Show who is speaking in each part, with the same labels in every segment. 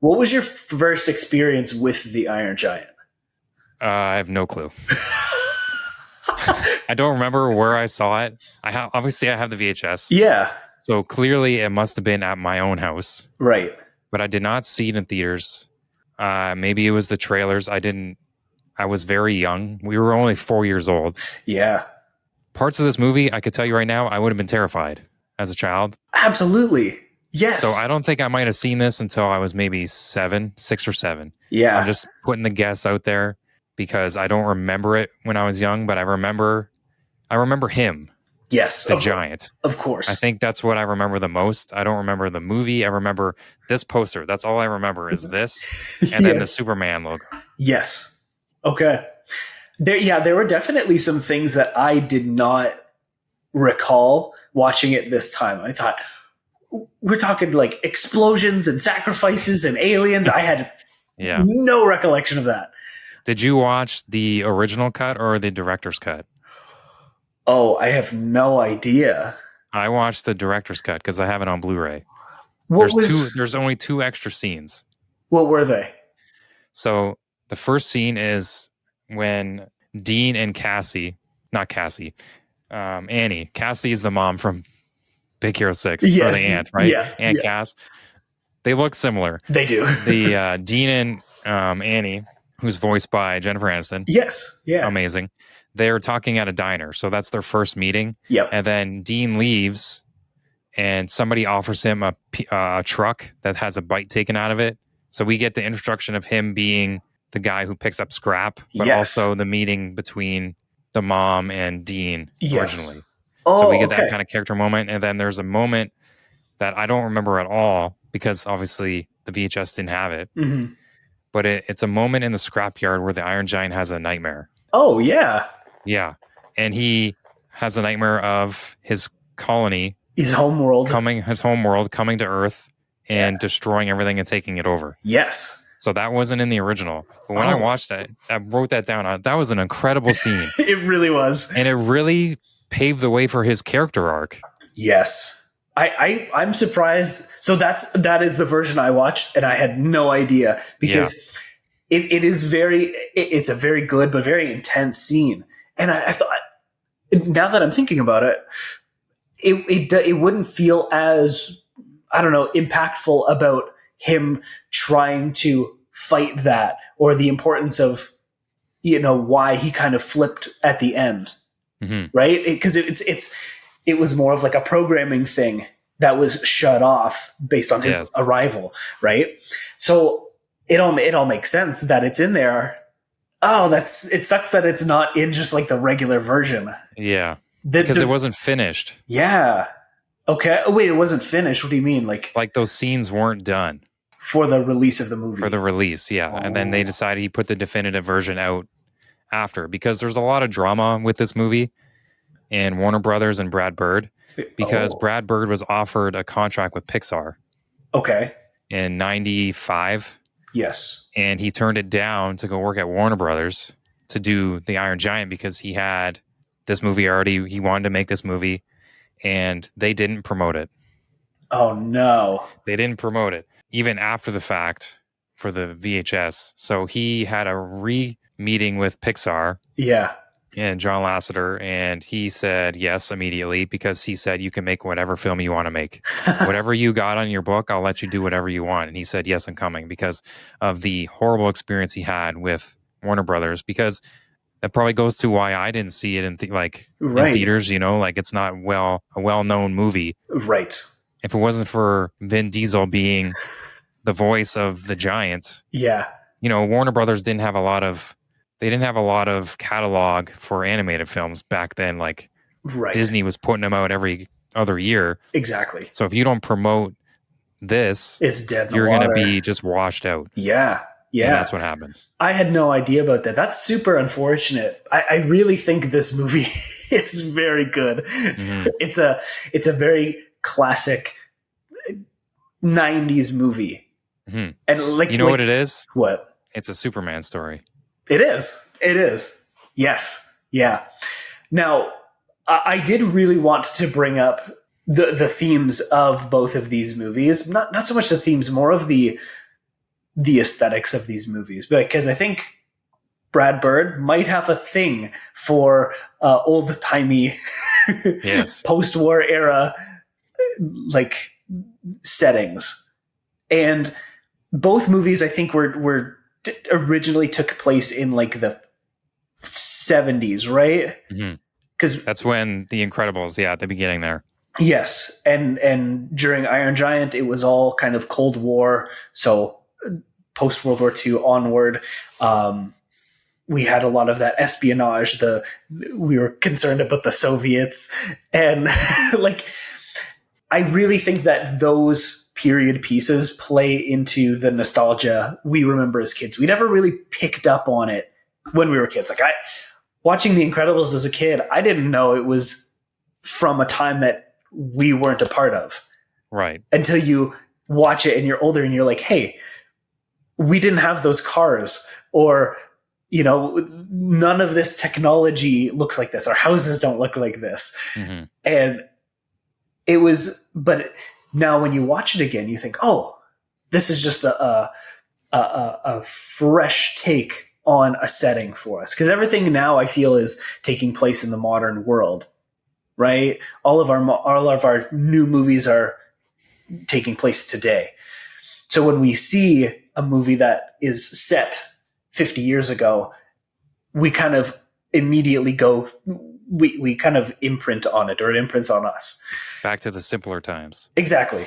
Speaker 1: What was your first experience with the Iron Giant?
Speaker 2: I have no clue. I don't remember where I saw it. Obviously I have the VHS.
Speaker 1: Yeah.
Speaker 2: So clearly it must have been at my own house.
Speaker 1: Right.
Speaker 2: But I did not see it in theaters. Maybe it was the trailers. I was very young. We were only 4 years old.
Speaker 1: Yeah.
Speaker 2: Parts of this movie, I could tell you right now, I would have been terrified as a child.
Speaker 1: Absolutely. Yes.
Speaker 2: So I don't think I might have seen this until I was maybe 6 or 7.
Speaker 1: Yeah.
Speaker 2: I'm just putting the guess out there because I don't remember it when I was young, but I remember him.
Speaker 1: Yes.
Speaker 2: The giant.
Speaker 1: Of course.
Speaker 2: I think that's what I remember the most. I don't remember the movie. I remember this poster. That's all I remember is this. And then the Superman logo.
Speaker 1: Yes. Okay. There were definitely some things that I did not recall watching it this time. I thought, we're talking like explosions and sacrifices and aliens. I had no recollection of that.
Speaker 2: Did you watch the original cut or the director's cut?
Speaker 1: Oh, I have no idea.
Speaker 2: I watched the director's cut because I have it on Blu-ray. There's only 2 extra scenes.
Speaker 1: What were they?
Speaker 2: So the first scene is when Dean and Annie. Cassie is the mom from Big Hero 6, or the aunt, right?
Speaker 1: Yeah,
Speaker 2: Aunt Cass. They look similar.
Speaker 1: They do.
Speaker 2: The Dean and Annie, who's voiced by Jennifer Aniston.
Speaker 1: Yes. Yeah.
Speaker 2: Amazing. They're talking at a diner. So that's their first meeting.
Speaker 1: Yep.
Speaker 2: And then Dean leaves and somebody offers him a truck that has a bite taken out of it. So we get the introduction of him being the guy who picks up scrap, but also the meeting between the mom and Dean originally. So we get that kind of character moment. And then there's a moment that I don't remember at all because obviously the VHS didn't have it.
Speaker 1: Mm-hmm.
Speaker 2: But it's a moment in the scrapyard where the Iron Giant has a nightmare.
Speaker 1: Oh, yeah.
Speaker 2: Yeah. And he has a nightmare of his colony.
Speaker 1: His homeworld coming
Speaker 2: to Earth and destroying everything and taking it over.
Speaker 1: Yes.
Speaker 2: So that wasn't in the original. But when I watched it, I wrote that down. That was an incredible scene.
Speaker 1: It really was.
Speaker 2: And it really paved the way for his character arc.
Speaker 1: Yes. I'm surprised. So that is the version I watched, and I had no idea because it's a very good but very intense scene. And I thought, now that I'm thinking about it, it wouldn't feel as, I don't know, impactful about him trying to fight that, or the importance of, why he kind of flipped at the end, right? Because it was more of like a programming thing that was shut off based on his arrival, right? So it all makes sense that it's in there. Oh, it sucks that it's not in just like the regular version.
Speaker 2: Yeah. Because it wasn't finished.
Speaker 1: Yeah. Okay. Oh, wait, it wasn't finished. What do you mean? Like
Speaker 2: those scenes weren't done.
Speaker 1: For the release of the movie.
Speaker 2: For the release, yeah. Oh. And then they decided he put the definitive version out after, because there's a lot of drama with this movie and Warner Brothers and Brad Bird, because Brad Bird was offered a contract with Pixar.
Speaker 1: Okay.
Speaker 2: In 95.
Speaker 1: Yes.
Speaker 2: And he turned it down to go work at Warner Brothers to do The Iron Giant because he had this movie already. He wanted to make this movie and they didn't promote it.
Speaker 1: Oh, no.
Speaker 2: They didn't promote it, even after the fact, for the VHS. So he had a re-meeting with Pixar.
Speaker 1: Yeah.
Speaker 2: And John Lasseter, and he said yes immediately, because he said, you can make whatever film you want to make. Whatever you got on your book, I'll let you do whatever you want. And he said, yes, I'm coming, because of the horrible experience he had with Warner Brothers, because that probably goes to why I didn't see it in theaters, like it's not a well-known movie.
Speaker 1: Right.
Speaker 2: If it wasn't for Vin Diesel being the voice of the Giant.
Speaker 1: Yeah.
Speaker 2: Warner Brothers didn't have a lot of catalog for animated films back then. Like Disney was putting them out every other year.
Speaker 1: Exactly.
Speaker 2: So if you don't promote this,
Speaker 1: it's dead.
Speaker 2: You're going to be just washed out.
Speaker 1: Yeah. Yeah.
Speaker 2: And that's what happened.
Speaker 1: I had no idea about that. That's super unfortunate. I really think this movie is very good. Mm-hmm. It's a very classic 90s movie.
Speaker 2: Mm-hmm.
Speaker 1: And
Speaker 2: what it is?
Speaker 1: What?
Speaker 2: It's a Superman story.
Speaker 1: It is. Yes. Yeah. Now, I did really want to bring up the themes of both of these movies. Not so much the themes, more of the the aesthetics of these movies, because I think Brad Bird might have a thing for old timey
Speaker 2: yes,
Speaker 1: post-war era like settings. And both movies, I think, were originally took place in like the 70s, right?
Speaker 2: Because that's when The Incredibles, at the beginning there.
Speaker 1: Yes, and during Iron Giant, it was all kind of Cold War, so post World War II onward. We had a lot of that espionage. We were concerned about the Soviets, and like, I really think that those period pieces play into the nostalgia we remember as kids. We never really picked up on it when we were kids. Like, watching The Incredibles as a kid, I didn't know it was from a time that we weren't a part of.
Speaker 2: Right.
Speaker 1: Until you watch it and you're older and you're like, hey, we didn't have those cars, or, you know, none of this technology looks like this. Our houses don't look like this. And it was, but now when you watch it again, you think, oh, this is just a fresh take on a setting for us. Because everything now, I feel, is taking place in the modern world, right? All of our new movies are taking place today. So when we see a movie that is set 50 years ago, we kind of immediately go, we kind of imprint on it, or it imprints on us.
Speaker 2: Back to the simpler times.
Speaker 1: Exactly.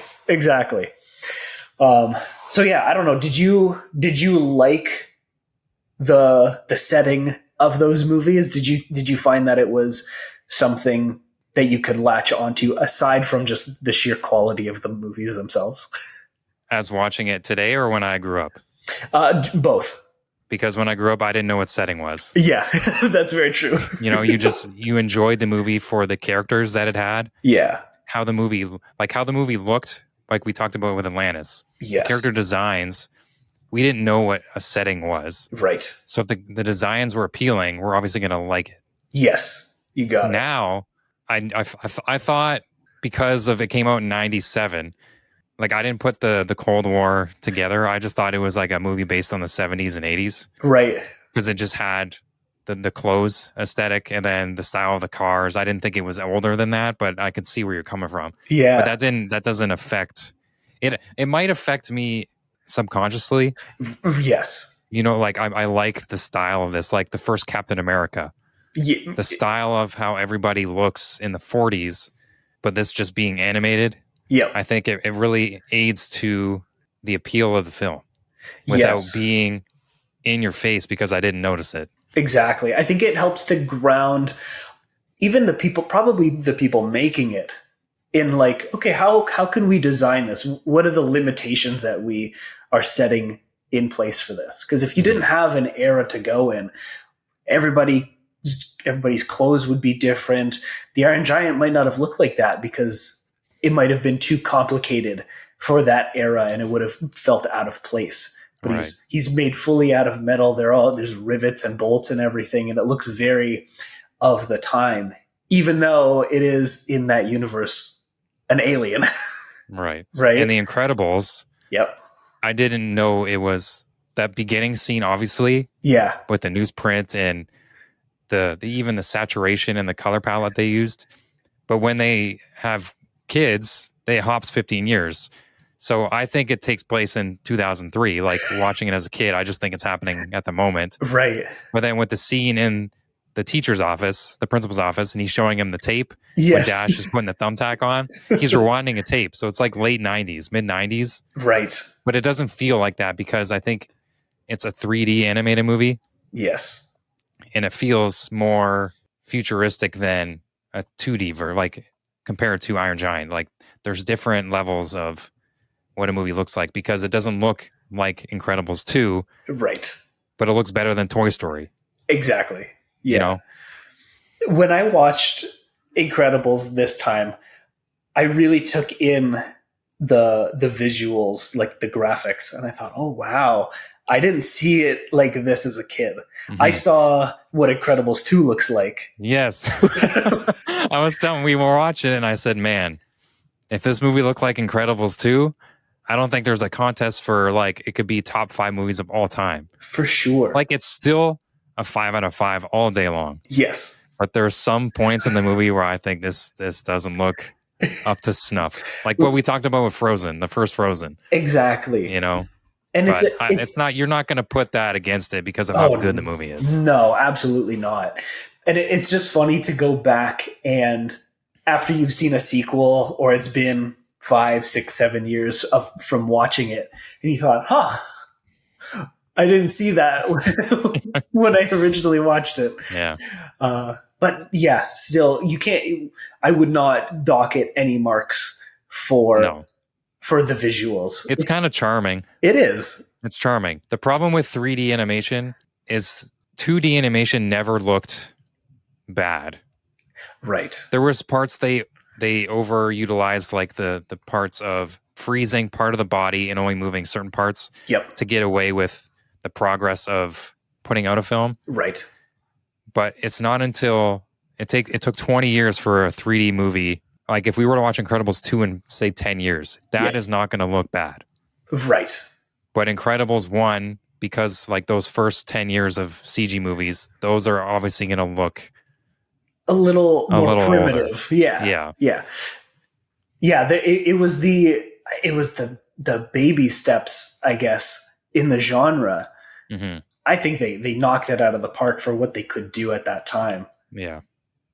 Speaker 1: So yeah, I don't know. Did you like the setting of those movies? Did you find that it was something that you could latch onto aside from just the sheer quality of the movies themselves?
Speaker 2: As watching it today, or when I grew up?
Speaker 1: Both.
Speaker 2: Because when I grew up, I didn't know what setting was.
Speaker 1: Yeah, that's very true.
Speaker 2: You know, you enjoyed the movie for the characters that it had.
Speaker 1: Yeah.
Speaker 2: How the movie looked, like we talked about with Atlantis.
Speaker 1: Yes.
Speaker 2: The character designs, we didn't know what a setting was.
Speaker 1: Right.
Speaker 2: So if the designs were appealing, we're obviously going to like it.
Speaker 1: Yes, you got it.
Speaker 2: Now, I thought, because of it came out in 97, like, I didn't put the Cold War together. I just thought it was like a movie based on the 70s and 80s.
Speaker 1: Right.
Speaker 2: Because it just had the clothes aesthetic and then the style of the cars. I didn't think it was older than that, but I could see where you're coming from.
Speaker 1: Yeah.
Speaker 2: But that doesn't affect it. It might affect me subconsciously.
Speaker 1: Yes.
Speaker 2: You know, like, I like the style of this, like the first Captain America.
Speaker 1: Yeah.
Speaker 2: The style of how everybody looks in the 40s, but this just being animated.
Speaker 1: Yeah.
Speaker 2: I think it really aids to the appeal of the film without being in your face because I didn't notice it.
Speaker 1: Exactly. I think it helps to ground even the people making it in, like, okay, how can we design this? What are the limitations that we are setting in place for this? Because if you didn't have an era to go in, everybody's clothes would be different. The Iron Giant might not have looked like that because it might have been too complicated for that era and it would have felt out of place. But
Speaker 2: right.
Speaker 1: he's made fully out of metal. There's rivets and bolts and everything, and it looks very of the time, even though it is in that universe an alien.
Speaker 2: Right.
Speaker 1: Right.
Speaker 2: And The Incredibles.
Speaker 1: Yep.
Speaker 2: I didn't know it was that beginning scene, obviously.
Speaker 1: Yeah.
Speaker 2: With the newsprint and the even the saturation and the color palette they used. But when they have kids, they hops 15 years. So I think it takes place in 2003. Like, watching it as a kid, I just think it's happening at the moment.
Speaker 1: Right.
Speaker 2: But then with the scene in the teacher's office, the principal's office, and he's showing him the tape.
Speaker 1: Yes.
Speaker 2: When Dash is putting the thumbtack on, he's rewinding a tape. So it's like late 90s, mid 90s.
Speaker 1: Right.
Speaker 2: But it doesn't feel like that because I think it's a 3D animated movie.
Speaker 1: Yes.
Speaker 2: And it feels more futuristic than a 2D like compared to Iron Giant. Like, there's different levels of what a movie looks like because it doesn't look like Incredibles 2.
Speaker 1: Right.
Speaker 2: But it looks better than Toy Story.
Speaker 1: Exactly. Yeah.
Speaker 2: You know?
Speaker 1: When I watched Incredibles this time, I really took in the visuals, like the graphics, and I thought, oh wow, I didn't see it like this as a kid. Mm-hmm. I saw what Incredibles 2 looks like.
Speaker 2: Yes. I was telling, we were watching it and I said, man, if this movie looked like Incredibles 2, I don't think there's a contest for like it could be top 5 movies of all time.
Speaker 1: For sure.
Speaker 2: Like it's still a 5 out of 5 all day long.
Speaker 1: Yes.
Speaker 2: But there are some points in the movie where I think this doesn't look up to snuff. Like what we talked about with Frozen, the first Frozen.
Speaker 1: Exactly.
Speaker 2: You know?
Speaker 1: And
Speaker 2: but it's not, you're not going to put that against it because of how good the movie is.
Speaker 1: No, absolutely not. And it's just funny to go back and after you've seen a sequel or it's been 5, 6, 7 years from watching it and you thought, I didn't see that when I originally watched it.
Speaker 2: Yeah.
Speaker 1: But yeah, still, you can't, I would not dock it any marks for the visuals.
Speaker 2: It's kind of charming.
Speaker 1: It is.
Speaker 2: It's charming. The problem with 3D animation is 2D animation never looked bad.
Speaker 1: Right.
Speaker 2: There was parts they overutilized, like the parts of freezing part of the body and only moving certain parts to get away with the progress of putting out a film.
Speaker 1: Right.
Speaker 2: But it's not until it took 20 years for a 3D movie. Like if we were to watch Incredibles 2 in say 10 years, that is not going to look bad.
Speaker 1: Right.
Speaker 2: But Incredibles 1, because like those first 10 years of CG movies, those are obviously going to look
Speaker 1: a little more primitive.
Speaker 2: Older.
Speaker 1: Yeah. It was the baby steps, I guess, in the genre.
Speaker 2: Mm-hmm.
Speaker 1: I think they knocked it out of the park for what they could do at that time.
Speaker 2: Yeah.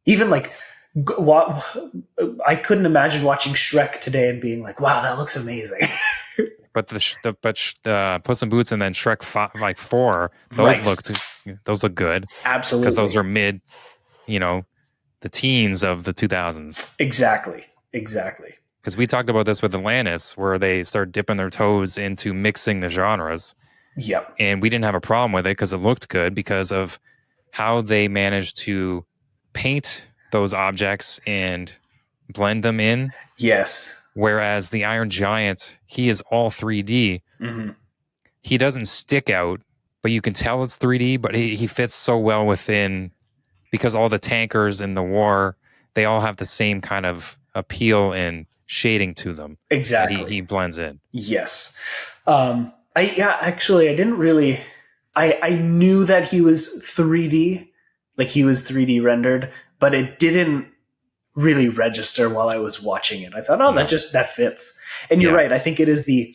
Speaker 1: Even like, I couldn't imagine watching Shrek today and being like, "Wow, that looks amazing."
Speaker 2: But the Puss in Boots and then Shrek 4, those look good.
Speaker 1: Absolutely,
Speaker 2: because those are mid, the teens of the 2000s.
Speaker 1: Exactly.
Speaker 2: Because we talked about this with Atlantis, where they start dipping their toes into mixing the genres.
Speaker 1: Yep.
Speaker 2: And we didn't have a problem with it because it looked good because of how they managed to paint those objects and blend them in.
Speaker 1: Yes.
Speaker 2: Whereas the Iron Giant, he is all 3D.
Speaker 1: Mm-hmm.
Speaker 2: He doesn't stick out, but you can tell it's 3D, but he fits so well within, because all the tankers in the war, they all have the same kind of appeal and shading to them.
Speaker 1: Exactly.
Speaker 2: He blends in.
Speaker 1: Yes. Actually, I didn't really. I knew that he was 3D, like he was 3D rendered, but it didn't really register while I was watching it. I thought, that fits. And you're right. I think it is the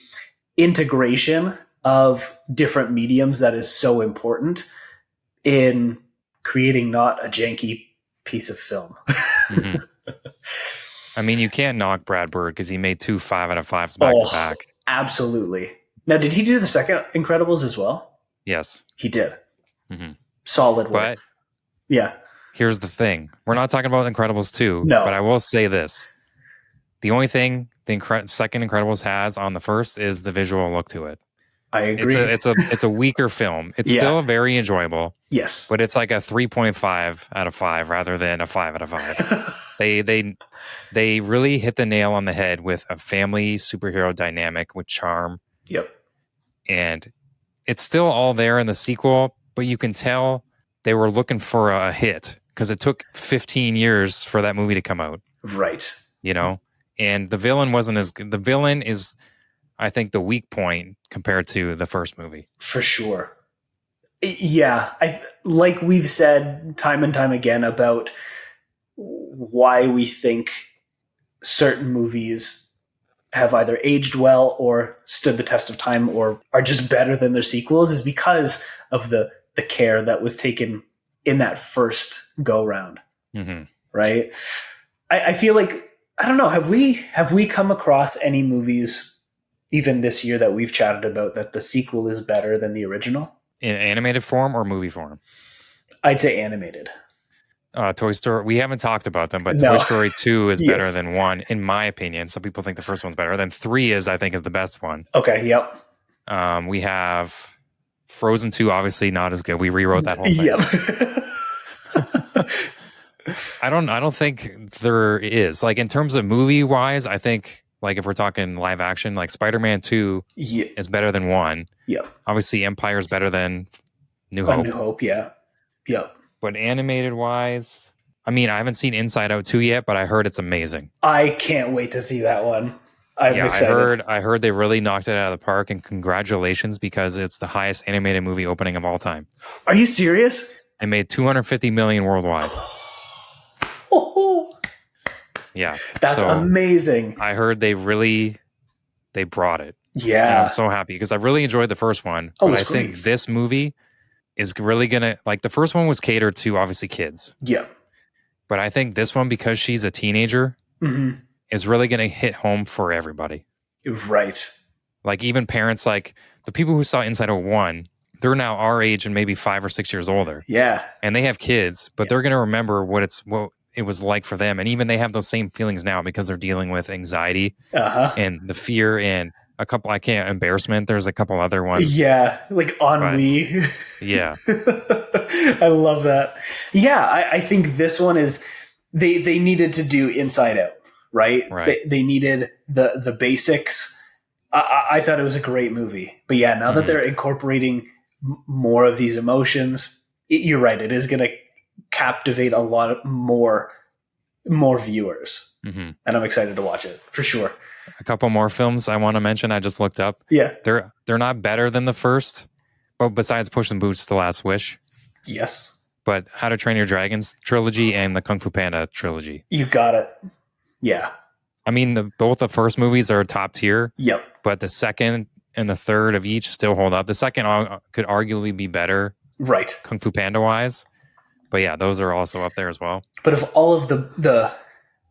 Speaker 1: integration of different mediums that is so important in creating not a janky piece of film.
Speaker 2: Mm-hmm. I mean, you can't knock Brad Bird because he made 2 5 out of 5s back to back.
Speaker 1: Absolutely. Now, did he do the second Incredibles as well?
Speaker 2: Yes.
Speaker 1: He did.
Speaker 2: Mm-hmm.
Speaker 1: Solid work.
Speaker 2: But
Speaker 1: yeah.
Speaker 2: Here's the thing. We're not talking about Incredibles 2.
Speaker 1: No.
Speaker 2: But I will say this. The only thing the second Incredibles has on the first is the visual look to it.
Speaker 1: I agree.
Speaker 2: It's a weaker film. It's still very enjoyable.
Speaker 1: Yes.
Speaker 2: But it's like a 3.5 out of 5 rather than a 5 out of 5. They really hit the nail on the head with a family superhero dynamic with charm.
Speaker 1: Yep.
Speaker 2: And it's still all there in the sequel, but you can tell they were looking for a hit because it took 15 years for that movie to come out.
Speaker 1: Right.
Speaker 2: And the villain wasn't as good. The villain is, I think, the weak point compared to the first movie.
Speaker 1: For sure. Yeah. Like we've said time and time again about why we think certain movies have either aged well or stood the test of time or are just better than their sequels is because of the care that was taken in that first go round.
Speaker 2: Mm-hmm.
Speaker 1: Right. I feel like, I don't know, have we come across any movies even this year that we've chatted about that the sequel is better than the original?
Speaker 2: In animated form or movie form?
Speaker 1: I'd say animated.
Speaker 2: Toy Story, we haven't talked about them, but Toy Story 2 is better than 1, in my opinion. Some people think the first one's better. Then 3 I think, is the best one.
Speaker 1: Okay, yep.
Speaker 2: We have Frozen 2, obviously not as good. We rewrote that whole thing.
Speaker 1: Yep.
Speaker 2: I don't think there is. Like, in terms of movie-wise, I think, like, if we're talking live action, like, Spider-Man 2 is better than 1.
Speaker 1: Yep.
Speaker 2: Obviously, Empire is better than New Hope.
Speaker 1: New Hope, yeah. Yep.
Speaker 2: But animated wise, I mean, I haven't seen Inside Out 2 yet, but I heard it's amazing.
Speaker 1: I can't wait to see that one. I'm excited.
Speaker 2: I heard they really knocked it out of the park, and congratulations, because it's the highest animated movie opening of all time.
Speaker 1: Are you serious?
Speaker 2: It made 250 million worldwide. Yeah.
Speaker 1: That's amazing.
Speaker 2: I heard they brought it.
Speaker 1: Yeah.
Speaker 2: And I'm so happy because I really enjoyed the first one. But I think this movie is really going to, like, the first one was catered to obviously kids.
Speaker 1: Yeah.
Speaker 2: But I think this one, because she's a teenager, is really going to hit home for everybody.
Speaker 1: Right.
Speaker 2: Like, even parents, like the people who saw Inside Out 1, they're now our age and maybe 5 or 6 years older.
Speaker 1: Yeah.
Speaker 2: And they have kids, but they're going to remember what it was like for them. And even they have those same feelings now because they're dealing with anxiety and the fear and a couple, embarrassment. There's a couple other ones.
Speaker 1: Yeah. Like ennui.
Speaker 2: Yeah.
Speaker 1: I love that. Yeah. I think this one is, they needed to do Inside Out, right? They needed the basics. I thought it was a great movie, but yeah, now that they're incorporating more of these emotions, you're right. It is going to captivate a lot more viewers, and I'm excited to watch it for sure.
Speaker 2: A couple more films I want to mention. I just looked up.
Speaker 1: Yeah,
Speaker 2: they're not better than the first, but besides Puss in Boots: The Last Wish.
Speaker 1: Yes,
Speaker 2: but How to Train Your Dragons trilogy and the Kung Fu Panda trilogy.
Speaker 1: You got it. Yeah.
Speaker 2: I mean, both the first movies are top tier.
Speaker 1: Yep.
Speaker 2: But the second and the third of each still hold up. The second could arguably be better,
Speaker 1: right,
Speaker 2: Kung Fu Panda wise. But yeah, those are also up there as well.
Speaker 1: But of all of the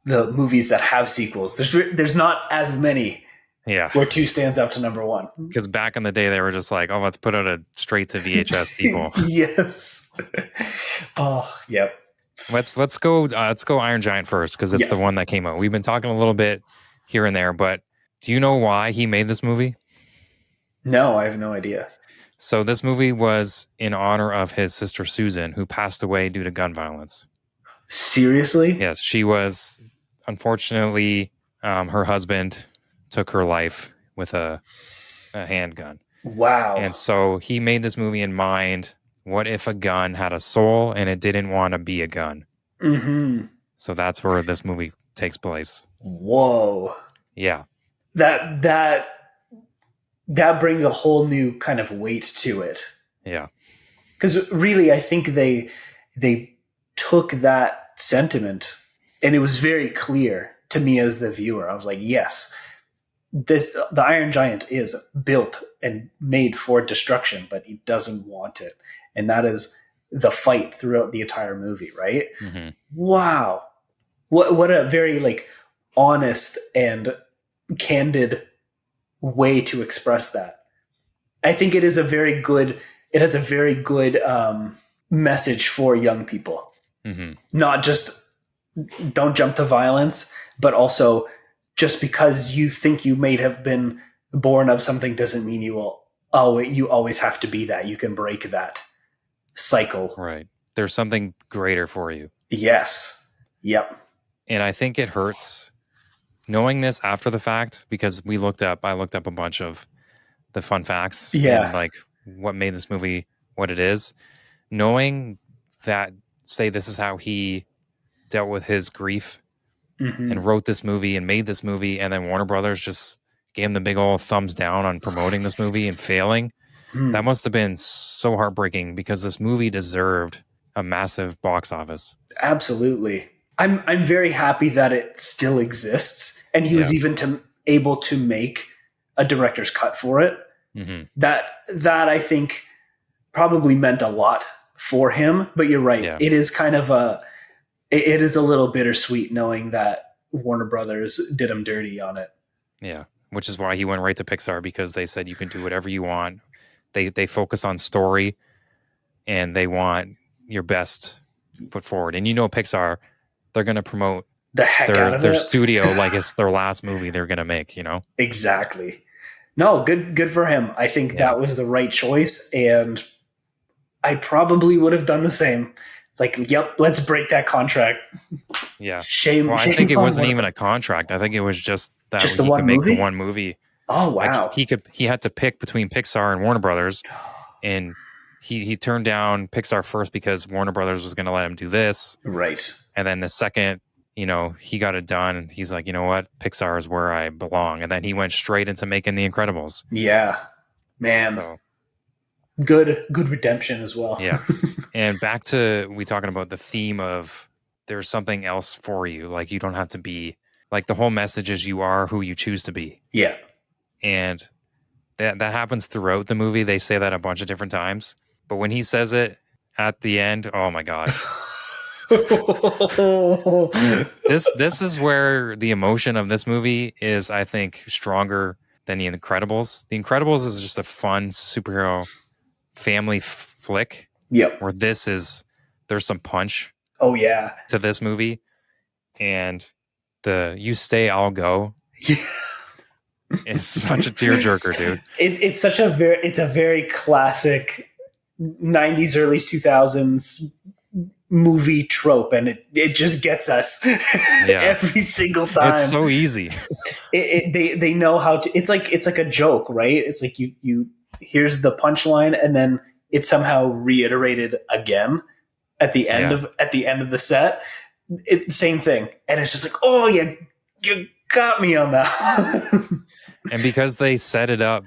Speaker 1: movies that have sequels, there's not as many.
Speaker 2: Yeah.
Speaker 1: Where 2 stands out to number 1.
Speaker 2: Because back in the day, they were just like, oh, let's put out a straight to VHS people.
Speaker 1: Yes. Oh, yep.
Speaker 2: Let's go Iron Giant first, because it's the one that came out. We've been talking a little bit here and there, but do you know why he made this movie?
Speaker 1: No, I have no idea.
Speaker 2: So this movie was in honor of his sister Susan, who passed away due to gun violence.
Speaker 1: Seriously?
Speaker 2: Yes, she was, unfortunately, her husband took her life with a handgun.
Speaker 1: Wow.
Speaker 2: And so he made this movie in mind, what if a gun had a soul and it didn't want to be a gun?
Speaker 1: Mm-hmm.
Speaker 2: So that's where this movie takes place.
Speaker 1: Whoa.
Speaker 2: Yeah.
Speaker 1: That brings a whole new kind of weight to it.
Speaker 2: Yeah.
Speaker 1: Because really, I think they took that sentiment, and it was very clear to me as the viewer. I was like, yes, the Iron Giant is built and made for destruction, but he doesn't want it. And that is the fight throughout the entire movie, right? Mm-hmm. Wow. What a very honest and candid way to express that. I think it has a very good message for young people. Mm-hmm. Not just don't jump to violence, but also just because you think you may have been born of something doesn't mean you always have to be that. You can break that cycle.
Speaker 2: Right. There's something greater for you.
Speaker 1: Yes. Yep. And
Speaker 2: I think it hurts knowing this after the fact, because I looked up a bunch of the fun facts and what made this movie what it is. Knowing that, say, this is how he dealt with his grief and wrote this movie and made this movie, and then Warner Brothers just gave him the big old thumbs down on promoting this movie and failing. That must have been so heartbreaking, because this movie deserved a massive box office.
Speaker 1: Absolutely. I'm very happy that it still exists, and he was even able to make a director's cut for it. Mm-hmm. That I think probably meant a lot for him. But you're right. Yeah. It is kind of it is a little bittersweet knowing that Warner Brothers did him dirty on it.
Speaker 2: Yeah, which is why he went right to Pixar, because they said you can do whatever you want. They focus on story, and they want your best foot forward. And Pixar, they're going to promote
Speaker 1: the heck out of
Speaker 2: their studio like it's their last movie they're going to make,
Speaker 1: Exactly. No, good for him. I think that was the right choice, and I probably would have done the same. It's like, yep, let's break that contract.
Speaker 2: Yeah.
Speaker 1: Shame.
Speaker 2: Well, I think it wasn't even a contract. I think it was just that he could make the one movie.
Speaker 1: Oh, wow.
Speaker 2: He had to pick between Pixar and Warner Brothers, and he turned down Pixar first because Warner Brothers was going to let him do this.
Speaker 1: Right.
Speaker 2: And then the second, he got it done. And he's like, you know what? Pixar is where I belong. And then he went straight into making The Incredibles.
Speaker 1: Yeah, man.
Speaker 2: So
Speaker 1: good redemption as well.
Speaker 2: Yeah. And back to we talking about the theme of there's something else for you. Like you don't have to be like the whole message is you are who you choose to be.
Speaker 1: Yeah.
Speaker 2: And that happens throughout the movie. They say that a bunch of different times. But when he says it at the end, oh my gosh. This is where the emotion of this movie is, I think, stronger than The Incredibles. The Incredibles is just a fun superhero family flick.
Speaker 1: Yep.
Speaker 2: Where there's some punch.
Speaker 1: Oh yeah.
Speaker 2: To this movie, and the "You Stay, I'll Go."
Speaker 1: Yeah.
Speaker 2: It's such a tearjerker, dude.
Speaker 1: It's a very classic 90s, early 2000s movie trope, and it just gets us every single time.
Speaker 2: It's so easy.
Speaker 1: They know how to. It's like a joke, right? It's like you here's the punchline, and then it's somehow reiterated again at the end of the set. Same thing, and it's just like, oh yeah, you got me on that.
Speaker 2: And because they set it up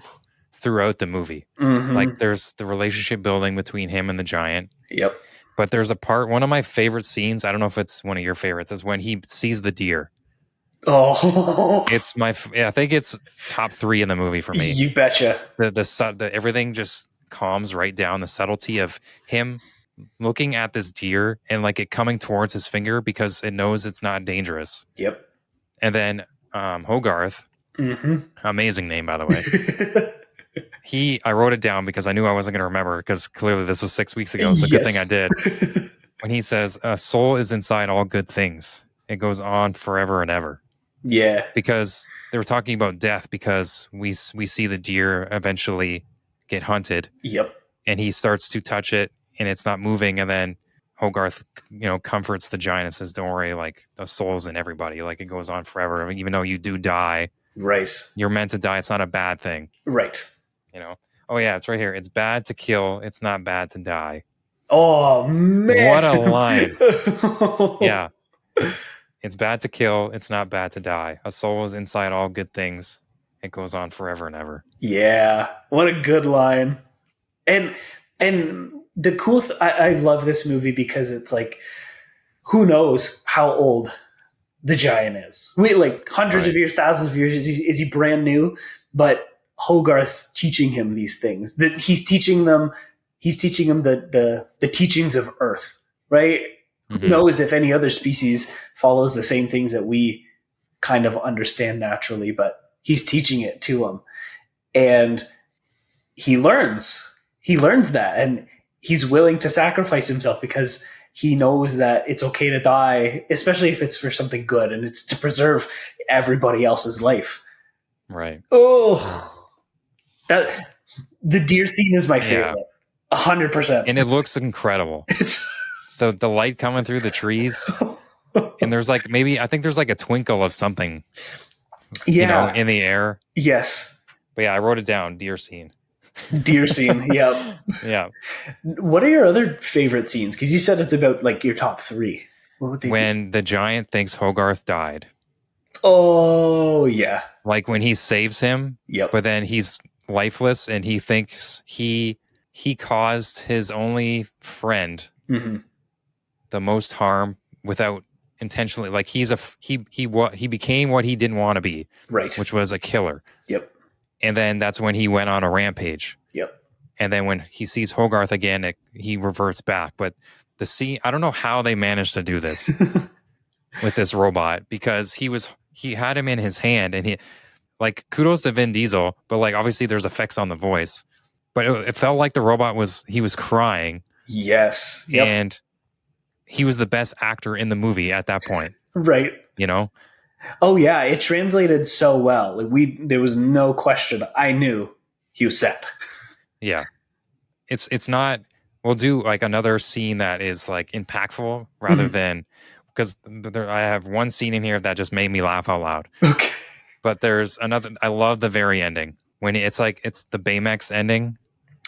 Speaker 2: throughout the movie, like there's the relationship building between him and the giant.
Speaker 1: Yep.
Speaker 2: But there's a part, one of my favorite scenes, I don't know if it's one of your favorites, is when he sees the deer.
Speaker 1: Oh,
Speaker 2: it's I think it's top 3 in the movie for me.
Speaker 1: You betcha.
Speaker 2: The everything just calms right down. The subtlety of him looking at this deer and like it coming towards his finger because it knows it's not dangerous.
Speaker 1: Yep.
Speaker 2: And then Hogarth, amazing name by the way. I wrote it down because I knew I wasn't going to remember because clearly this was 6 weeks ago. So good thing I did. When he says, "A soul is inside all good things. It goes on forever and ever."
Speaker 1: Yeah.
Speaker 2: Because they were talking about death because we see the deer eventually get hunted.
Speaker 1: Yep.
Speaker 2: And he starts to touch it and it's not moving. And then Hogarth, comforts the giant and says, "Don't worry, like the soul's in everybody. Like it goes on forever. I mean, even though you do die,
Speaker 1: right? You're
Speaker 2: meant to die. It's not a bad thing."
Speaker 1: Right.
Speaker 2: Oh yeah, it's right here. It's bad to kill. It's not bad to die.
Speaker 1: Oh man.
Speaker 2: What a line. Yeah. It's bad to kill. It's not bad to die. A soul is inside all good things. It goes on forever and ever.
Speaker 1: Yeah. What a good line. And the cool I love this movie because it's like, who knows how old the giant is? We like hundreds of years, thousands of years. Is he brand new? But Hogarth's teaching him these things. That he's teaching him the teachings of Earth, right? Who knows if any other species follows the same things that we kind of understand naturally, but he's teaching it to him. And he learns that, and he's willing to sacrifice himself because he knows that it's okay to die, especially if it's for something good and it's to preserve everybody else's life.
Speaker 2: Right.
Speaker 1: Oh, that the deer scene is my favorite. 100%.
Speaker 2: And it looks incredible. The light coming through the trees, and there's like I think there's like a twinkle of something, in the air.
Speaker 1: Yes.
Speaker 2: But yeah, I wrote it down. Deer scene.
Speaker 1: Deer scene. Yep.
Speaker 2: Yeah.
Speaker 1: What are your other favorite scenes? Because you said it's about like your top 3. What would they
Speaker 2: be? The giant thinks Hogarth died.
Speaker 1: Oh yeah.
Speaker 2: Like when he saves him.
Speaker 1: Yep.
Speaker 2: But then he's lifeless, and he thinks he caused his only friend the most harm without intentionally. Like he became what he didn't want to be,
Speaker 1: right?
Speaker 2: Which was a killer.
Speaker 1: Yep.
Speaker 2: And then that's when he went on a rampage.
Speaker 1: Yep. And
Speaker 2: then when he sees Hogarth again, he reverts back. But the scene, I don't know how they managed to do this with this robot, because he had him in his hand, and he, like, kudos to Vin Diesel, but like obviously there's effects on the voice, but it felt like the robot was crying.
Speaker 1: Yes. Yep.
Speaker 2: And he was the best actor in the movie at that point.
Speaker 1: Right.
Speaker 2: Oh
Speaker 1: yeah, it translated so well. Like there was no question. I knew he was sad.
Speaker 2: Yeah. It's not, we'll do like another scene that is like impactful rather than, because I have one scene in here that just made me laugh out loud.
Speaker 1: Okay.
Speaker 2: But there's another, I love the very ending when it's the Baymax ending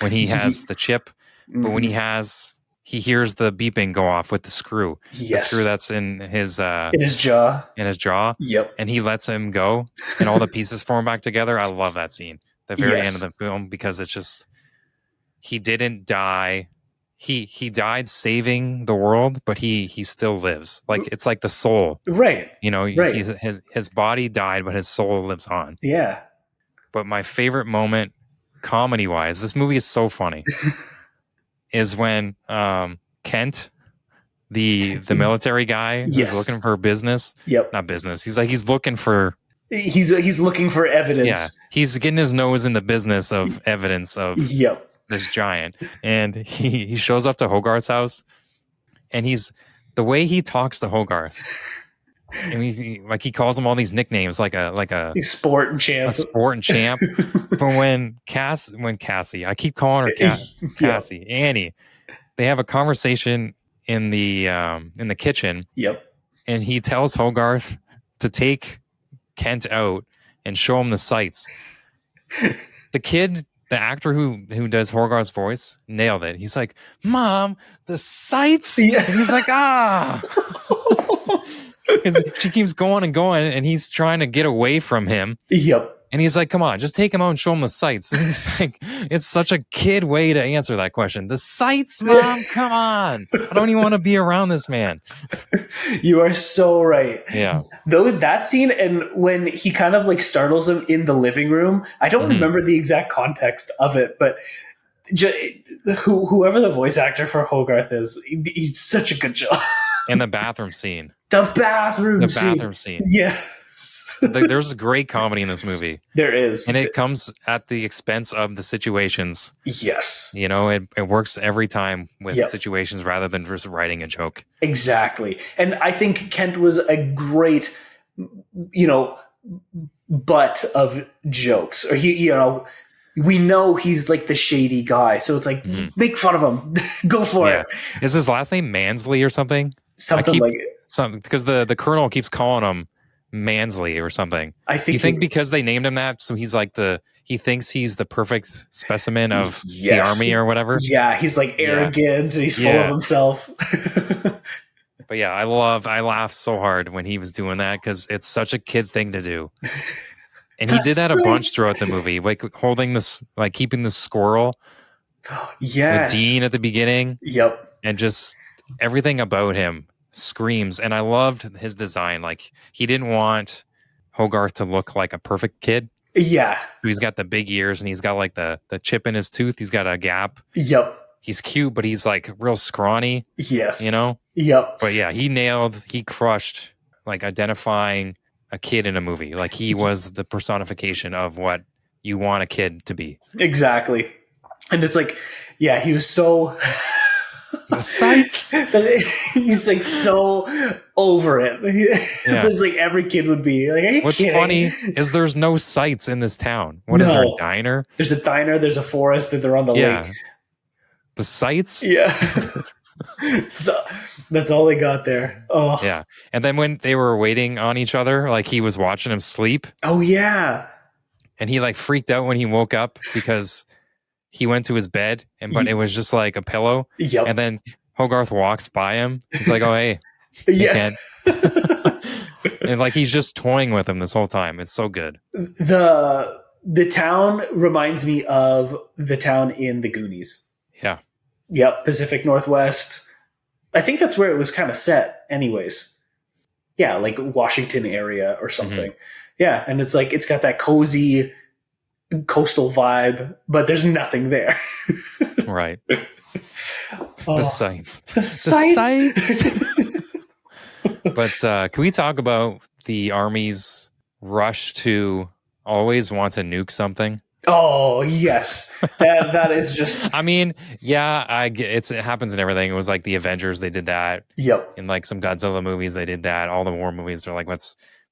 Speaker 2: when he has the chip, but when he has he hears the beeping go off with the screw.
Speaker 1: Yes.
Speaker 2: The screw that's in his
Speaker 1: jaw.
Speaker 2: Yep. And he lets him go, and all the pieces form back together. I love that scene. The very end of the film, because it's just, he didn't die. He died saving the world, but he still lives. Like, it's like the soul.
Speaker 1: Right.
Speaker 2: You know,
Speaker 1: right.
Speaker 2: His body died, but his soul lives on.
Speaker 1: Yeah.
Speaker 2: But my favorite moment, comedy-wise, this movie is so funny, is when Kent, the military guy who's looking for business.
Speaker 1: Yep.
Speaker 2: Not business. He's looking for...
Speaker 1: He's looking for evidence.
Speaker 2: Yeah. He's getting his nose in the business of evidence of this giant. And he shows up to Hogarth's house, and the way he talks to Hogarth, and he calls him all these nicknames, like a
Speaker 1: sport and champ.
Speaker 2: But when Cassie, I keep calling her Cassie, Annie, they have a conversation in the kitchen.
Speaker 1: Yep.
Speaker 2: And he tells Hogarth to take Kent out and show him the sights. The actor who does Hogarth's voice, nailed it. He's like, "Mom, the sights." Yeah. And he's like, she keeps going and going, and he's trying to get away from him.
Speaker 1: Yep.
Speaker 2: And he's like, "Come on, just take him out and show him the sights." And he's like, it's such a kid way to answer that question. The sights, Mom? Come on. I don't even want to be around this man.
Speaker 1: You are so right.
Speaker 2: Yeah.
Speaker 1: Though that scene, and when he kind of like startles him in the living room, I don't remember the exact context of it, but whoever the voice actor for Hogarth is, he's such a good job.
Speaker 2: And the bathroom scene.
Speaker 1: The bathroom scene. Yes.
Speaker 2: There's a great comedy in this movie.
Speaker 1: There is.
Speaker 2: And it comes at the expense of the situations.
Speaker 1: Yes.
Speaker 2: You know, it works every time with situations rather than just writing a joke.
Speaker 1: Exactly. And I think Kent was a great, butt of jokes. Or we know he's like the shady guy. So it's like, make fun of him. Go for it.
Speaker 2: Is his last name Mansley or something?
Speaker 1: Something like it.
Speaker 2: Something, because the colonel keeps calling him Mansley or something.
Speaker 1: I think.
Speaker 2: You think because they named him that, so he's like he thinks he's the perfect specimen of the army or whatever.
Speaker 1: Yeah, he's like arrogant. He's full of himself.
Speaker 2: But yeah, I laughed so hard when he was doing that, because it's such a kid thing to do. And he did that a bunch throughout the movie, like holding this, like keeping the squirrel.
Speaker 1: Yes.
Speaker 2: With Dean at the beginning.
Speaker 1: Yep.
Speaker 2: And just everything about him screams. And I loved his design. Like, he didn't want Hogarth to look like a perfect kid.
Speaker 1: Yeah.
Speaker 2: So he's got the big ears, and he's got like the chip in his tooth. He's got a gap.
Speaker 1: Yep.
Speaker 2: He's cute, but he's like real scrawny.
Speaker 1: Yes.
Speaker 2: You know?
Speaker 1: Yep.
Speaker 2: But yeah, he crushed like identifying a kid in a movie. Like, he was the personification of what you want a kid to be.
Speaker 1: Exactly. And it's like, yeah, he was so...
Speaker 2: The sights.
Speaker 1: He's like so over it. It's just like every kid would be like,
Speaker 2: what's
Speaker 1: kidding?
Speaker 2: Funny is there's no sights in this town. What is there, a diner?
Speaker 1: There's a diner, there's a forest, and they're on the lake.
Speaker 2: The sights?
Speaker 1: Yeah. So, that's all they got there. Oh.
Speaker 2: Yeah. And then when they were waiting on each other, like he was watching him sleep.
Speaker 1: Oh, yeah.
Speaker 2: And he like freaked out when he woke up because he went to his bed, but it was just like a pillow.
Speaker 1: Yep.
Speaker 2: And then Hogarth walks by him. He's like, "Oh, hey."
Speaker 1: Yeah.
Speaker 2: And like he's just toying with him this whole time. It's so good.
Speaker 1: The town reminds me of the town in the Goonies.
Speaker 2: Yeah.
Speaker 1: Yep. Pacific Northwest. I think that's where it was kind of set anyways. Yeah. Like Washington area or something. Mm-hmm. Yeah. And it's like, it's got that cozy coastal vibe, but there's nothing there.
Speaker 2: Right. The sights.
Speaker 1: The sights.
Speaker 2: But can we talk about the Army's rush to always want to nuke something?
Speaker 1: Oh, yes. That is just...
Speaker 2: I mean, yeah, it happens in everything. It was like the Avengers, they did that.
Speaker 1: Yep.
Speaker 2: In like some Godzilla movies, they did that. All the war movies, they're like,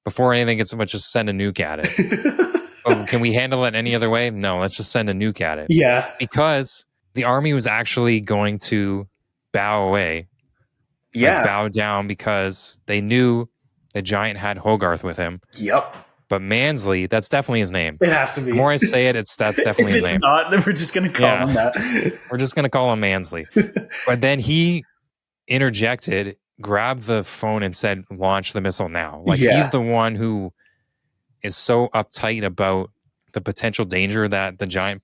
Speaker 2: before anything gets so much, just send a nuke at it. Oh, can we handle it any other way? No, let's just send a nuke at it.
Speaker 1: Yeah.
Speaker 2: Because the Army was actually going to bow away.
Speaker 1: Yeah.
Speaker 2: Like bow down because they knew the giant had Hogarth with him.
Speaker 1: Yep.
Speaker 2: But Mansley, that's definitely his name.
Speaker 1: It has to be.
Speaker 2: The more I say it, that's definitely
Speaker 1: if
Speaker 2: his name.
Speaker 1: If it's not, then we're just going to call him that.
Speaker 2: We're just going to call him Mansley. But then he interjected, grabbed the phone and said, launch the missile now. Like, he's the one who is so uptight about the potential danger that the giant,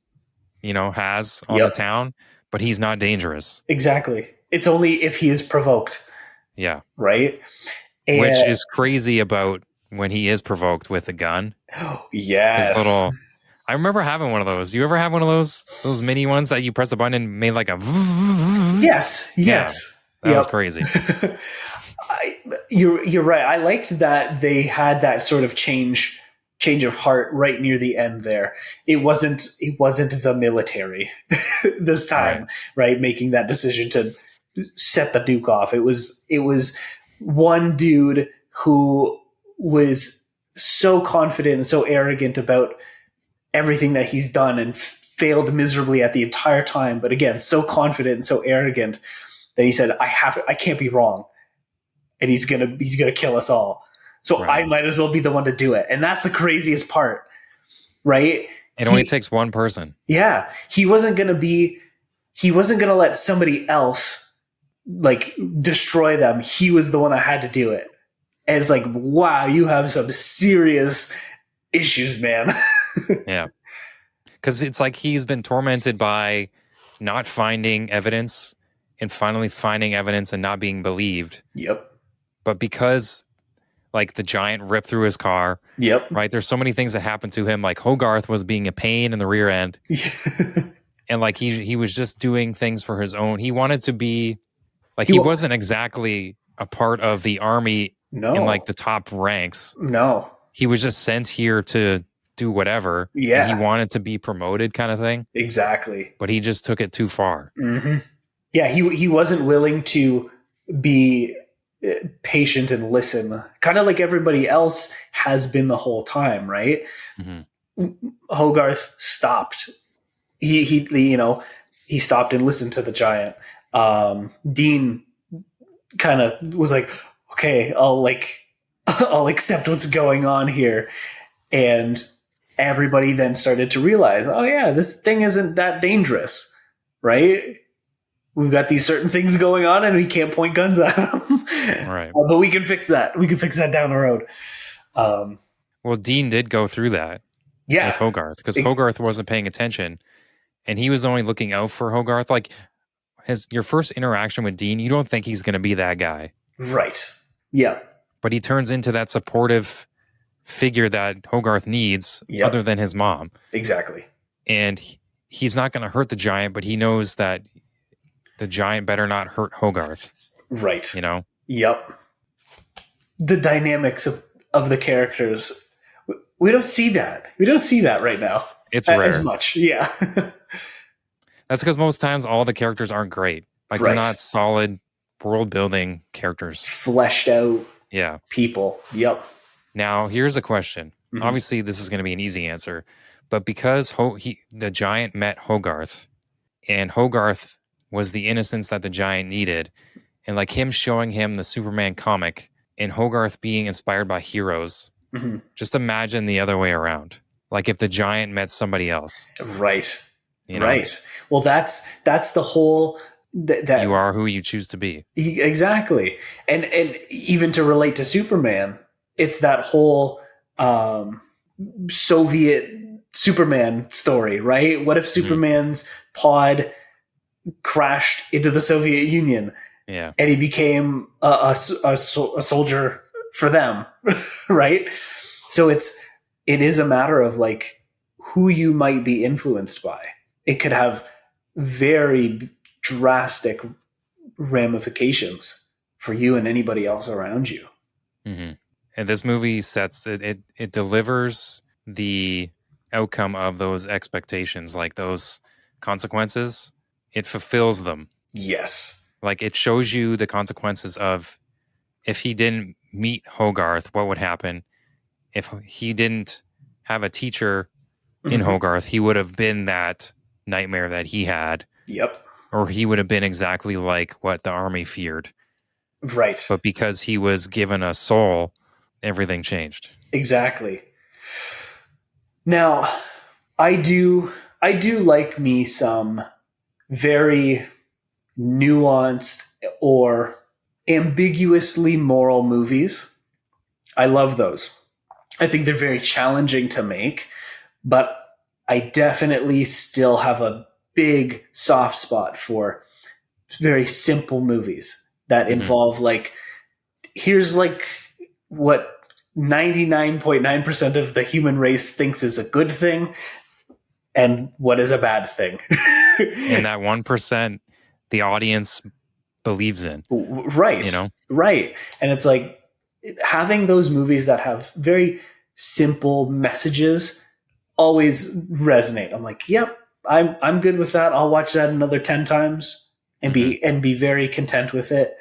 Speaker 2: has on the town, but he's not dangerous.
Speaker 1: Exactly. It's only if he is provoked.
Speaker 2: Yeah.
Speaker 1: Right?
Speaker 2: And which is crazy about when he is provoked with a gun.
Speaker 1: Yes.
Speaker 2: I remember having one of those. You ever have one of those mini ones that you press a button and made like a...
Speaker 1: Yes.
Speaker 2: That was crazy.
Speaker 1: You're right. I liked that they had that sort of change of heart right near the end there. It wasn't the military this time, right? Making that decision to set the Duke off. It was one dude who was so confident and so arrogant about everything that he's done and failed miserably at the entire time. But again, so confident and so arrogant that he said, I can't be wrong. And he's gonna kill us all. So I might as well be the one to do it. And that's the craziest part, right?
Speaker 2: It only takes one person.
Speaker 1: Yeah. He wasn't going to let somebody else like destroy them. He was the one that had to do it. And it's like, wow, you have some serious issues, man.
Speaker 2: Yeah. Because it's like he's been tormented by not finding evidence and finally finding evidence and not being believed.
Speaker 1: Yep.
Speaker 2: But because like the giant ripped through his car.
Speaker 1: Yep.
Speaker 2: Right. There's so many things that happened to him. Like Hogarth was being a pain in the rear end. And like he was just doing things for his own. He wanted to be like he wasn't exactly a part of the army in like the top ranks.
Speaker 1: No.
Speaker 2: He was just sent here to do whatever.
Speaker 1: Yeah.
Speaker 2: And he wanted to be promoted kind of thing.
Speaker 1: Exactly.
Speaker 2: But he just took it too far.
Speaker 1: Mm-hmm. Yeah, he wasn't willing to be patient and listen, kind of like everybody else has been the whole time, right? Mm-hmm. Hogarth stopped. He stopped and listened to the giant. Dean kind of was like, okay, I'll accept what's going on here. And everybody then started to realize, oh yeah, this thing isn't that dangerous, right? We've got these certain things going on and we can't point guns at them.
Speaker 2: Right.
Speaker 1: But we can fix that. We can fix that down the road.
Speaker 2: Well, Dean did go through that with Hogarth because Hogarth wasn't paying attention and he was only looking out for Hogarth. Like your first interaction with Dean, you don't think he's going to be that guy.
Speaker 1: Right. Yeah.
Speaker 2: But he turns into that supportive figure that Hogarth needs other than his mom.
Speaker 1: Exactly.
Speaker 2: And he's not going to hurt the giant, but he knows that the giant better not hurt Hogarth.
Speaker 1: Right.
Speaker 2: Yep.
Speaker 1: The dynamics of the characters. We don't see that. We don't see that right now.
Speaker 2: It's rare.
Speaker 1: As much. Yeah.
Speaker 2: That's because most times all the characters aren't great. Like they're not solid world building characters.
Speaker 1: Fleshed out people. Yep.
Speaker 2: Now, here's a question. Mm-hmm. Obviously, this is going to be an easy answer. But because the giant met Hogarth and Hogarth was the innocence that the giant needed. And like him showing him the Superman comic and Hogarth being inspired by heroes. Mm-hmm. Just imagine the other way around. Like if the giant met somebody else.
Speaker 1: Right. Right. Well, that's the whole... That
Speaker 2: you are who you choose to be.
Speaker 1: Exactly. And even to relate to Superman, it's that whole Soviet Superman story, right? What if Superman's pod crashed into the Soviet Union and he became a soldier for them, right? So it is a matter of like who you might be influenced by. It could have very drastic ramifications for you and anybody else around you.
Speaker 2: Mm-hmm. And this movie it delivers the outcome of those expectations, like those consequences. It fulfills them.
Speaker 1: Yes. Like
Speaker 2: it shows you the consequences of if he didn't meet Hogarth, what would happen? If he didn't have a teacher in Hogarth, he would have been that nightmare that he had.
Speaker 1: Yep.
Speaker 2: Or he would have been exactly like what the army feared.
Speaker 1: Right.
Speaker 2: But because he was given a soul, everything changed.
Speaker 1: Exactly. Now, I do like me some very nuanced or ambiguously moral movies. I love those. I think they're very challenging to make, but I definitely still have a big soft spot for very simple movies that
Speaker 2: Mm-hmm.
Speaker 1: involve like here's like what 99.9% of the human race thinks is a good thing and what is a bad thing.
Speaker 2: And that 1% the audience believes in,
Speaker 1: Right.
Speaker 2: you know?
Speaker 1: Right. And it's like having those movies that have very simple messages always resonate. I'm like, yep, I'm good with that. I'll watch that another 10 times and
Speaker 2: Mm-hmm.
Speaker 1: be very content with it.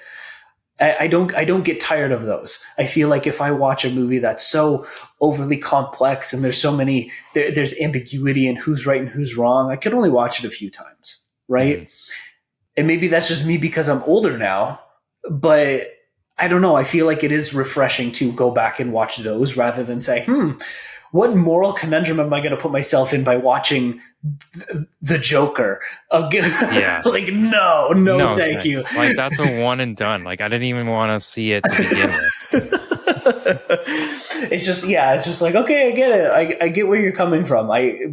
Speaker 1: I don't get tired of those. I feel like if I watch a movie that's so overly complex and there's ambiguity in who's right and who's wrong, I could only watch it a few times, right?
Speaker 2: Mm-hmm.
Speaker 1: And maybe that's just me because I'm older now, but I don't know. I feel like it is refreshing to go back and watch those rather than say, what moral conundrum am I going to put myself in by watching the Joker?
Speaker 2: Yeah.
Speaker 1: Like, no, thank you.
Speaker 2: Like, that's a one and done. Like, I didn't even want to see it to begin with.
Speaker 1: It's just like, okay, I get it. I get where you're coming from.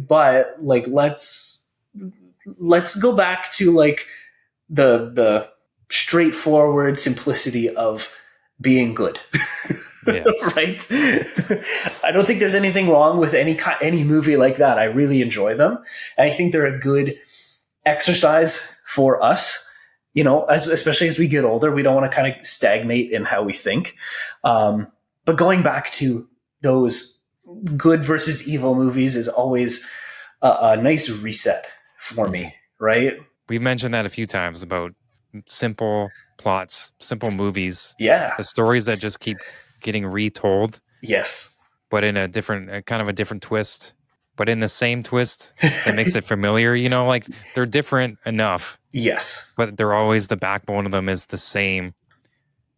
Speaker 1: But like, let's go back to like the straightforward simplicity of being good.
Speaker 2: Yeah.
Speaker 1: Right. I don't think there's anything wrong with any movie like that. I really enjoy them. And I think they're a good exercise for us. You know, especially as we get older, we don't want to kind of stagnate in how we think. But going back to those good versus evil movies is always a nice reset for me, right?
Speaker 2: We've mentioned that a few times about simple plots, simple movies.
Speaker 1: Yeah.
Speaker 2: The stories that just keep getting retold.
Speaker 1: Yes.
Speaker 2: But in a different, kind of a different twist. But in the same twist that makes it familiar, you know, like they're different enough.
Speaker 1: Yes.
Speaker 2: But they're always, the backbone of them is the same.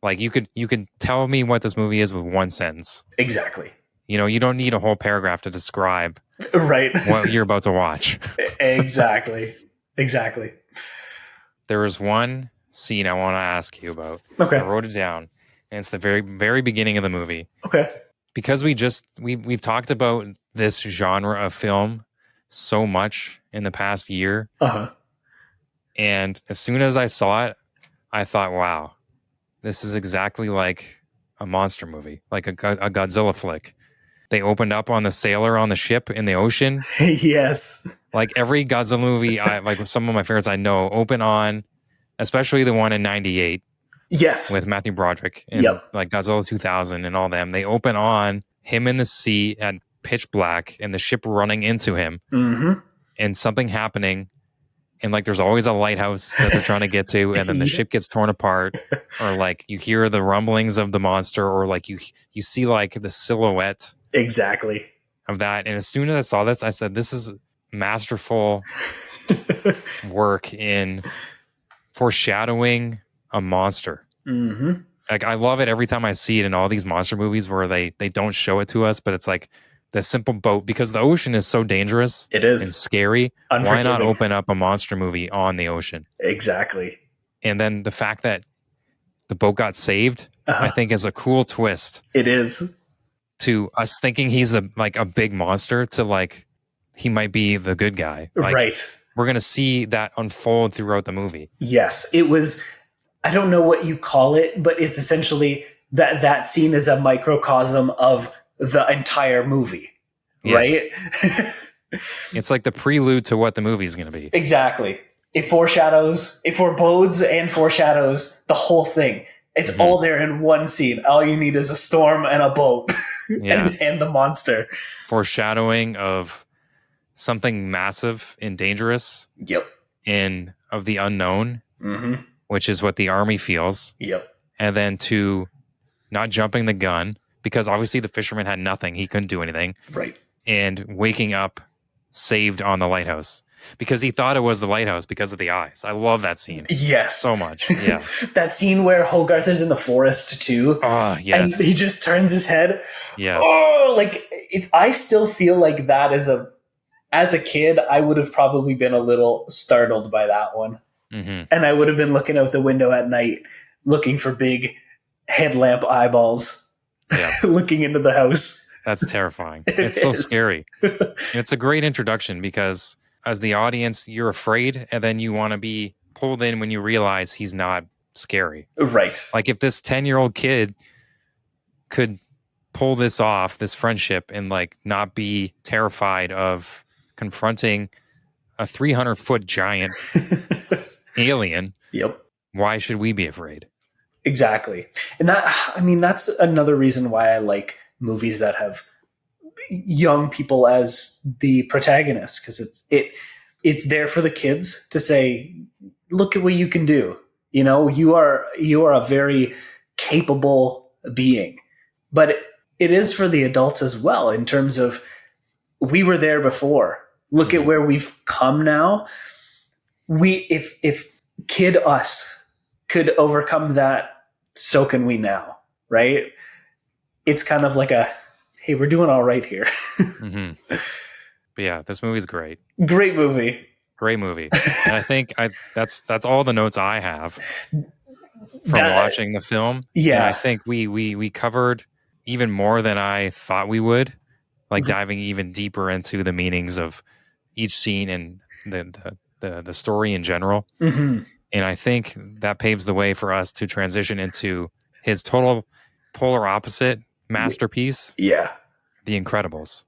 Speaker 2: Like you could tell me what this movie is with one sentence.
Speaker 1: Exactly.
Speaker 2: You know, you don't need a whole paragraph to describe
Speaker 1: right
Speaker 2: what you're about to watch.
Speaker 1: Exactly.
Speaker 2: There was one scene I want to ask you about.
Speaker 1: Okay.
Speaker 2: I wrote it down, and it's the very, very beginning of the movie.
Speaker 1: Okay.
Speaker 2: Because we've talked about this genre of film so much in the past year.
Speaker 1: Uh-huh.
Speaker 2: And as soon as I saw it, I thought, wow, this is exactly like a monster movie, like a Godzilla flick. They opened up on the sailor on the ship in the ocean.
Speaker 1: Yes.
Speaker 2: Like every Godzilla movie, like some of my favorites I know, open on, especially the one in '98.
Speaker 1: Yes.
Speaker 2: With Matthew Broderick and like Godzilla 2000 and all them. They open on him in the sea at pitch black and the ship running into him and something happening. And like there's always a lighthouse that they're trying to get to, and then the ship gets torn apart, or like you hear the rumblings of the monster, or like you see like the silhouette
Speaker 1: exactly
Speaker 2: of that. And as soon as I saw this, I said, this is masterful work in foreshadowing a monster. Like I love it every time I see it in all these monster movies where they don't show it to us, but it's like the simple boat, because the ocean is so dangerous.
Speaker 1: It is.
Speaker 2: And scary. Why not open up a monster movie on the ocean?
Speaker 1: Exactly.
Speaker 2: And then the fact that the boat got saved, I think is a cool twist.
Speaker 1: It is.
Speaker 2: To us thinking he's a big monster to like he might be the good guy. Like,
Speaker 1: right.
Speaker 2: We're going to see that unfold throughout the movie.
Speaker 1: Yes. It was, I don't know what you call it, but it's essentially that scene is a microcosm of the entire movie, right?
Speaker 2: It's like the prelude to what the movie is going to be.
Speaker 1: Exactly. It forebodes and foreshadows the whole thing. It's all there in one scene. All you need is a storm and a boat and the monster.
Speaker 2: Foreshadowing of something massive and dangerous.
Speaker 1: Yep.
Speaker 2: And of the unknown, which is what the army feels.
Speaker 1: Yep.
Speaker 2: And then to not jumping the gun, because obviously the fisherman had nothing. He couldn't do anything.
Speaker 1: Right.
Speaker 2: And waking up saved on the lighthouse. because he thought it was the lighthouse because of the eyes. I love that scene.
Speaker 1: Yes.
Speaker 2: So much. Yeah.
Speaker 1: That scene where Hogarth is in the forest too.
Speaker 2: Oh, yes.
Speaker 1: And he just turns his head.
Speaker 2: Yes.
Speaker 1: Oh, like I still feel like that is as a kid, I would have probably been a little startled by that one.
Speaker 2: Mm-hmm.
Speaker 1: And I would have been looking out the window at night looking for big headlamp eyeballs looking into the house.
Speaker 2: That's terrifying. It's so scary. And it's a great introduction because as the audience, you're afraid and then you want to be pulled in when you realize he's not scary.
Speaker 1: Right.
Speaker 2: Like if this 10-year-old kid could pull this off, this friendship, and like not be terrified of confronting a 300-foot giant alien.
Speaker 1: Yep.
Speaker 2: Why should we be afraid?
Speaker 1: Exactly. And that's another reason why I like movies that have young people as the protagonists, because it's there for the kids to say, look at what you can do. You know, you are a very capable being. But it is for the adults as well, in terms of, we were there before. Look at where we've come now. If kid us could overcome that, so can we now, right? It's kind of like hey, we're doing all right here.
Speaker 2: Mm-hmm. But yeah, this movie's great.
Speaker 1: Great movie.
Speaker 2: Great movie. And I think that's all the notes I have from watching the film.
Speaker 1: Yeah.
Speaker 2: And I think we covered even more than I thought we would, like diving even deeper into the meanings of each scene and the story in general.
Speaker 1: Mm-hmm.
Speaker 2: And I think that paves the way for us to transition into his total polar opposite masterpiece.
Speaker 1: Yeah.
Speaker 2: The Incredibles.